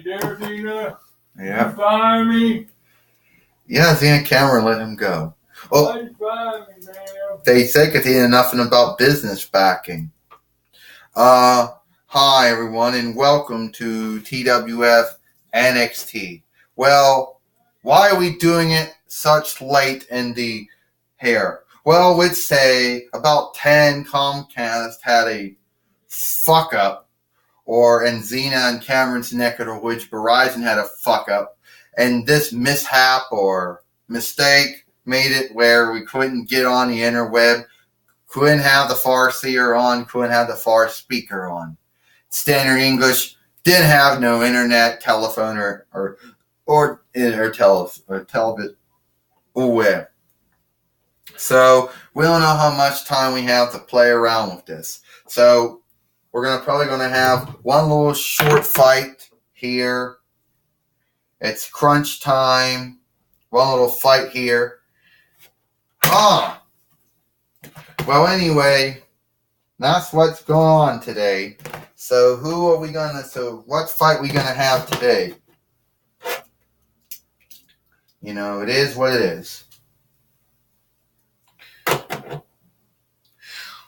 there, Tina? Yeah. You find me? Yeah, Zena Cameron let him go. Why Well, you find me, man? they said because he didn't know nothing about business backing. Hi everyone, and welcome to TWF Nxt. Well, why are we doing it such late in the hair? Well, we'd say about 10 Comcast had a fuck up, or in Xena and Cameron's neck of the woods, Verizon had a fuck up, and this mishap or mistake made it where we couldn't get on the interweb, couldn't have the far seer on, couldn't have the far speaker on. Standard English didn't have no internet, telephone, or television or web. So we don't know how much time we have to play around with this. So we're probably gonna have one little short fight here. It's crunch time. One little fight here. Well, anyway, that's what's going on today. So what fight we gonna have today? You know, it is what it is.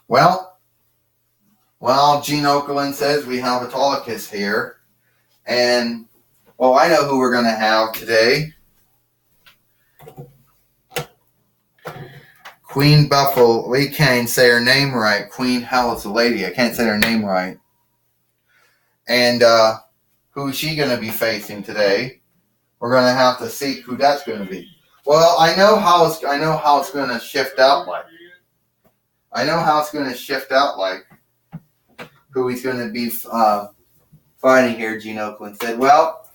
Well, Gene Okerlund says we have Autolycus here. And, well, I know who we're gonna have today. Queen Buffalo, we can't say her name right. Queen Hell is a lady. I can't say her name right. And who is she going to be facing today? We're going to have to see who that's going to be. Well, I know how it's going to shift out like. I know how it's going to shift out like. Who he's going to be fighting here, Gene Okerlund said. Well,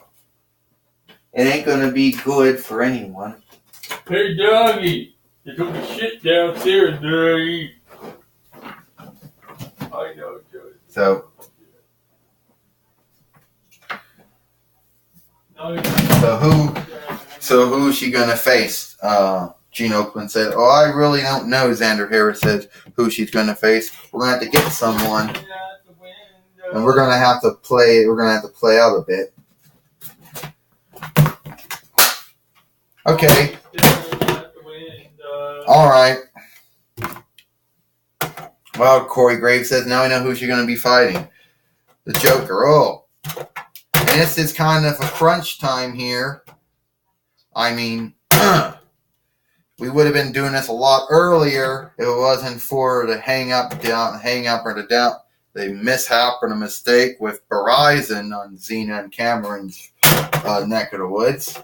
it ain't going to be good for anyone. Hey, doggy. You took the shit downstairs, doggy. I know, Joey. So who's she gonna face? Gene Okerlund said, "Oh, I really don't know." Xander Harris says, "Who she's gonna face? We're gonna have to get someone, and we're gonna have to play. We're gonna have to play out a bit." Okay. All right. Well, Corey Graves says, "Now I know who she's gonna be fighting. The Joker." Oh. And this is kind of a crunch time here. I mean, we would have been doing this a lot earlier if it wasn't for the the mishap or the mistake with Verizon on Xena and Cameron's neck of the woods.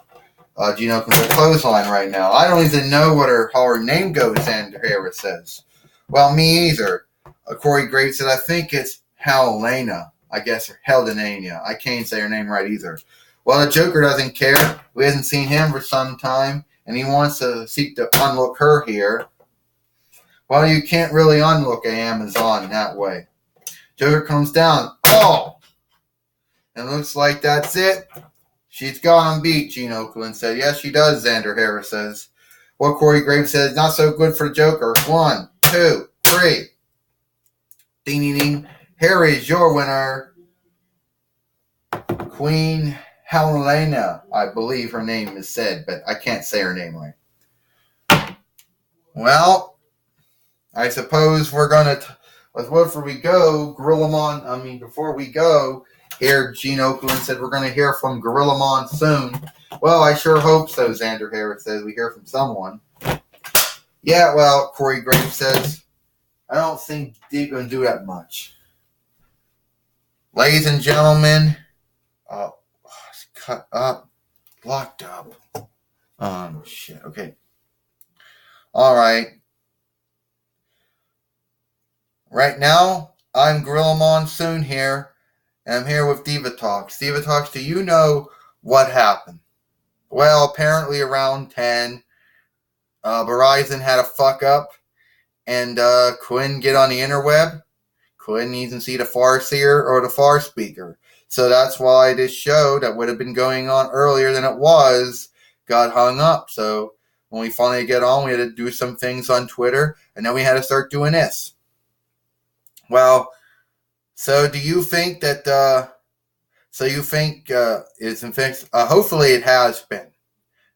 Gino can go clothesline right now. I don't even know how her name goes, Xander Harris says. Well, me either. Corey Graves said, I think it's Helena. I guess, or Heldenania. I can't say her name right either. Well, the Joker doesn't care. We haven't seen him for some time, and he wants to seek to unlook her here. Well, you can't really unlook a Amazon that way. Joker comes down. Oh! And looks like that's it. She's got him beat, Gene Okerlund said. Yes, she does, Xander Harris says. Well, Corey Graves says, not so good for Joker. 1, 2, 3. Ding, ding, ding. Here is your winner, Queen Helena. I believe her name is said, but I can't say her name right. Well, I suppose we're going to, before we go, before we go, here Gene Okerlund said we're going to hear from Gorilla Monsoon. Well, I sure hope so, Xander Harris says. We hear from someone. Yeah, well, Corey Graves says, I don't think they're going to do that much. Ladies and gentlemen, it's cut up, blocked up. Shit, okay. All right. Right now, I'm Gorilla Monsoon here, and I'm here with Diva Talks. Diva Talks, do you know what happened? Well, apparently around 10, Verizon had a fuck up, and couldn't get on the interweb. Couldn't even see the far seer or the far speaker. So that's why this show that would have been going on earlier than it was got hung up. So when we finally get on, we had to do some things on Twitter, and then we had to start doing this. Well, so do you think that So you think it's fixed? Hopefully it has been.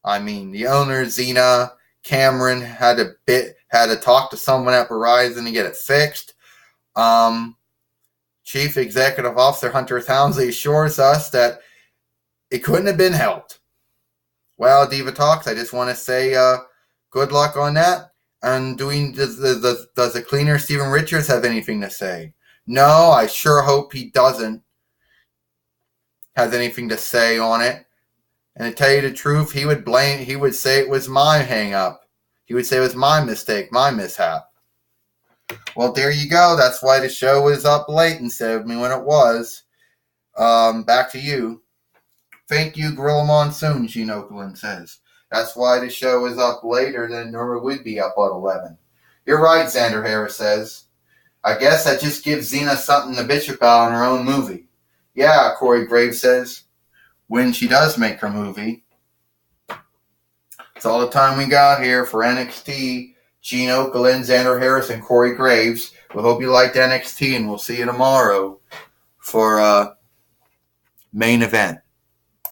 I mean, the owner, Xena Cameron, had to talk to someone at Verizon to get it fixed. Chief Executive Officer Hunter Townsley assures us that it couldn't have been helped. Well, Diva Talks, I just want to say good luck on that. And does the cleaner Steven Richards have anything to say? No, I sure hope he doesn't have anything to say on it. And to tell you the truth, he would say it was my hang up. He would say it was my mistake, my mishap. Well, there you go. That's why the show was up late instead of me when it was. Back to you. Thank you, Gorilla Monsoon, Gene Oakland says. That's why the show is up later than normally would be up at 11. You're right, Xander Harris says. I guess that just gives Xena something to bitch about in her own movie. Yeah, Corey Graves says. When she does make her movie. That's all the time we got here for NXT. Gene Oakland, Xander Harris, and Corey Graves. We hope you liked NXT, and we'll see you tomorrow for main event.